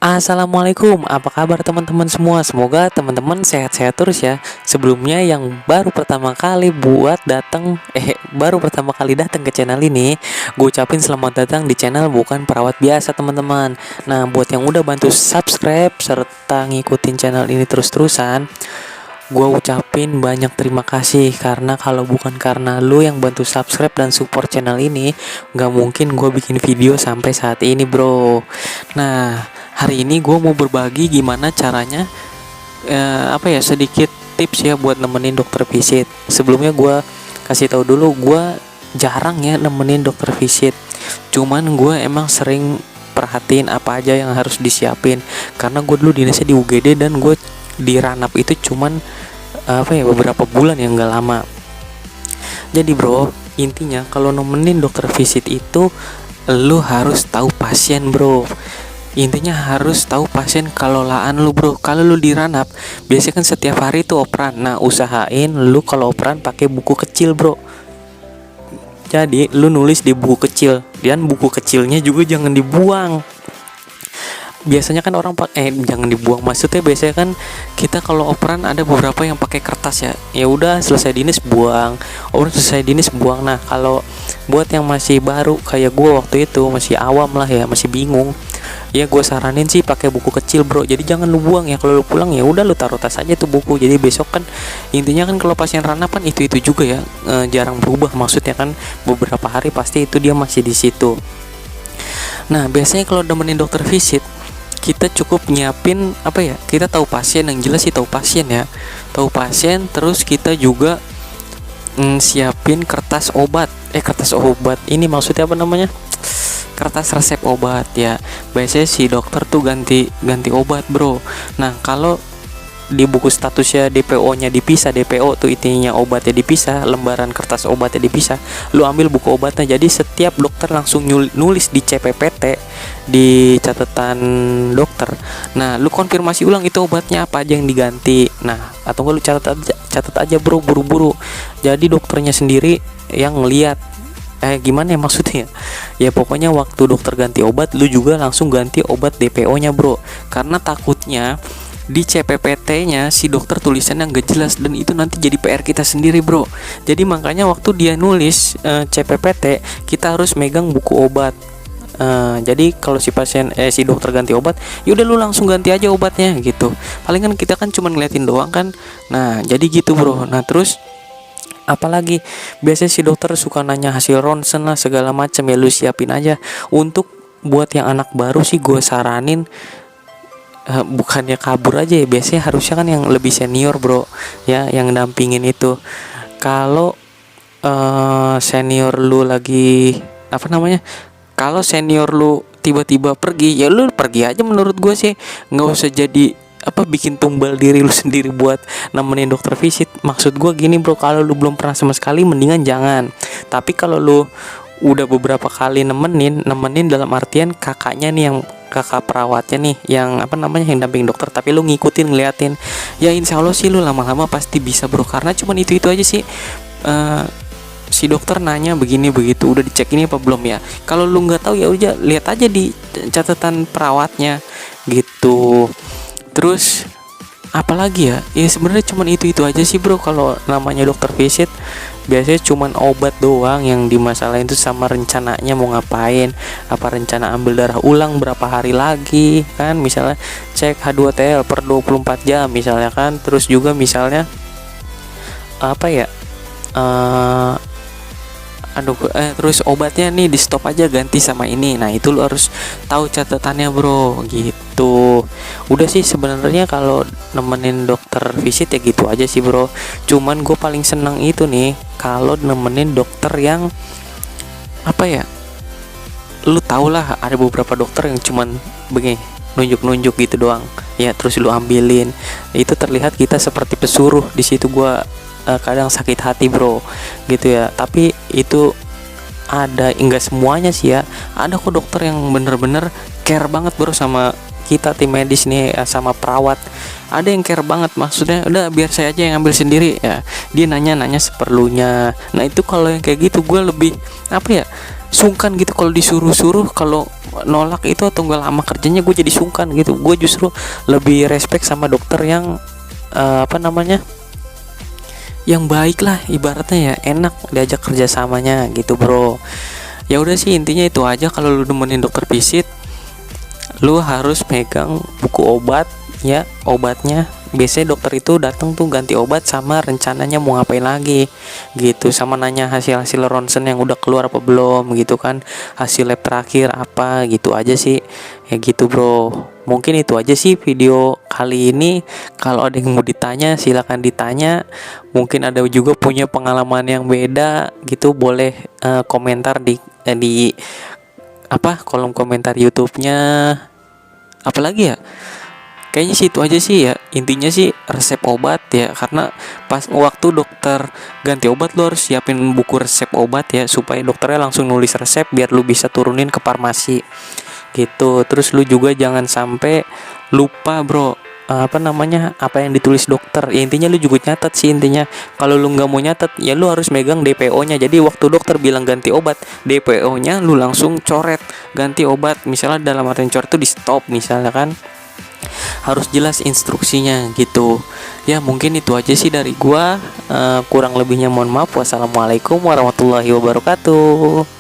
Assalamualaikum, apa kabar teman-teman semua? Semoga teman-teman sehat-sehat terus ya. Sebelumnya yang baru pertama kali datang ke channel ini, gue ucapin selamat datang di channel Bukan Perawat Biasa teman-teman. Nah, buat yang udah bantu subscribe serta ngikutin channel ini terus-terusan, gue ucapin banyak terima kasih, karena kalau bukan karena lu yang bantu subscribe dan support channel ini, gak mungkin gue bikin video sampai saat ini bro. Nah, hari ini gue mau berbagi gimana caranya sedikit tips ya buat nemenin dokter visit. Sebelumnya gue kasih tahu dulu, gue jarang ya nemenin dokter visit. Cuman gue emang sering perhatiin apa aja yang harus disiapin, karena gue dulu dinasnya di UGD dan gue di Ranap itu cuman beberapa bulan yang gak lama. Jadi bro, intinya kalau nemenin dokter visit itu lu harus tahu pasien bro. Intinya harus tahu pasien kelolaan lu bro. Kalau lu di Ranap biasanya kan setiap hari tuh operan. Nah, usahain lu kalau operan pakai buku kecil bro. Jadi lu nulis di buku kecil, dan buku kecilnya juga jangan dibuang. Biasanya kan orang jangan dibuang, maksudnya biasanya kan kita kalau operan ada beberapa yang pakai kertas ya. Ya udah, selesai dinis buang. Nah, kalau buat yang masih baru kayak gue waktu itu, masih awam lah ya, masih bingung, ya gue saranin sih pakai buku kecil bro. Jadi jangan lu buang ya. Kalau lu pulang ya udah lu taruh tas aja tuh buku. Jadi besok kan intinya kan kalau pasien Ranap kan itu juga ya, jarang berubah. Maksudnya kan beberapa hari pasti itu dia masih di situ. Nah, biasanya kalau nemenin dokter visit, kita cukup nyiapin kita tahu pasien, yang jelas sih tahu pasien ya, terus kita juga siapin kertas obat ini maksudnya kertas resep obat ya. Biasanya si dokter tuh ganti obat bro. Nah, kalau di buku statusnya DPO-nya dipisah, DPO tuh intinya obatnya dipisah, lembaran kertas obatnya dipisah, lu ambil buku obatnya. Jadi setiap dokter langsung nulis di CPPT, di catatan dokter. Nah, lu konfirmasi ulang itu obatnya apa aja yang diganti. Nah, atau enggak lu catat aja bro, buru-buru. Jadi dokternya sendiri yang ngeliat. Gimana ya maksudnya? Ya pokoknya waktu dokter ganti obat, lu juga langsung ganti obat DPO-nya bro. Karena takutnya di CPPT-nya si dokter tulisannya nggak jelas, dan itu nanti jadi PR kita sendiri bro. Jadi makanya waktu dia nulis CPPT, kita harus megang buku obat. Jadi kalau si dokter ganti obat, yaudah lu langsung ganti aja obatnya gitu. Paling kan kita kan cuma ngeliatin doang kan. Nah, jadi gitu bro. Nah, terus apalagi biasanya si dokter suka nanya hasil ronsen lah segala macam, ya lu siapin aja. Untuk buat yang anak baru sih gue saranin bukannya kabur aja ya, biasanya harusnya kan yang lebih senior bro ya, yang dampingin itu. Kalau senior lu lagi kalau senior lu tiba-tiba pergi, ya lu pergi aja menurut gue sih. Nggak usah jadi bikin tumbal diri lu sendiri buat nemenin dokter visit. Maksud gue gini bro, kalau lu belum pernah sama sekali mendingan jangan. Tapi kalau lu udah beberapa kali nemenin dalam artian kakaknya nih, yang kakak perawatnya nih, yang yang damping dokter, tapi lu ngeliatin, ya insya Allah sih lu lama-lama pasti bisa bro. Karena cuman itu aja sih, si dokter nanya begini begitu, udah dicek ini apa belum ya. Kalau lu nggak tahu ya udah lihat aja di catatan perawatnya gitu. Terus apalagi ya sebenarnya cuman itu aja sih bro. Kalau namanya dokter visit biasanya cuman obat doang yang dimasalahin itu, sama rencananya mau ngapain, rencana ambil darah ulang berapa hari lagi kan, misalnya cek H2TL per 24 jam misalnya kan. Terus juga misalnya terus obatnya nih di stop aja, ganti sama ini. Nah, itu lu harus tahu catatannya bro gitu. Udah sih sebenarnya kalau nemenin dokter visit ya gitu aja sih bro. Cuman gue paling seneng itu nih kalau nemenin dokter yang lu tau lah, ada beberapa dokter yang cuman begini nunjuk gitu doang ya, terus lu ambilin. Itu terlihat kita seperti pesuruh di situ. Gue kadang sakit hati bro gitu ya. Tapi itu ada, enggak semuanya sih ya. Ada kok dokter yang bener-bener care banget bro sama kita, tim medis nih, sama perawat. Ada yang care banget, maksudnya udah biar saya aja yang ambil sendiri ya, dia nanya seperlunya. Nah, itu kalau yang kayak gitu gue lebih sungkan gitu kalau disuruh-suruh, kalau nolak itu atau nggak lama kerjanya gue jadi sungkan gitu. Gue justru lebih respect sama dokter yang apa namanya, yang baik lah ibaratnya ya, enak diajak kerjasamanya gitu bro. Ya udah sih, intinya itu aja. Kalau lu nemenin dokter visit, lu harus pegang buku obat ya, obatnya. Biasanya dokter itu datang tuh ganti obat sama rencananya mau ngapain lagi gitu, sama nanya hasil ronsen yang udah keluar apa belum gitu kan, hasil lab terakhir apa gitu aja sih. Ya gitu bro, mungkin itu aja sih video kali ini. Kalau ada yang mau ditanya silakan ditanya, mungkin ada juga punya pengalaman yang beda gitu, boleh komentar di apa, kolom komentar YouTube-nya. Apalagi ya, kayaknya sih itu aja sih ya. Intinya sih resep obat ya, karena pas waktu dokter ganti obat lu harus siapin buku resep obat ya, supaya dokternya langsung nulis resep biar lu bisa turunin ke farmasi gitu. Terus lu juga jangan sampai lupa bro, apa namanya, apa yang ditulis dokter ya. Intinya lu juga nyatet sih intinya. Kalau lu nggak mau nyatet ya lu harus megang DPO-nya. Jadi waktu dokter bilang ganti obat, DPO-nya lu langsung coret ganti obat. Misalnya dalam artian coret itu di stop misalnya kan, harus jelas instruksinya gitu. Ya mungkin itu aja sih dari gua. Kurang lebihnya mohon maaf. Wassalamualaikum warahmatullahi wabarakatuh.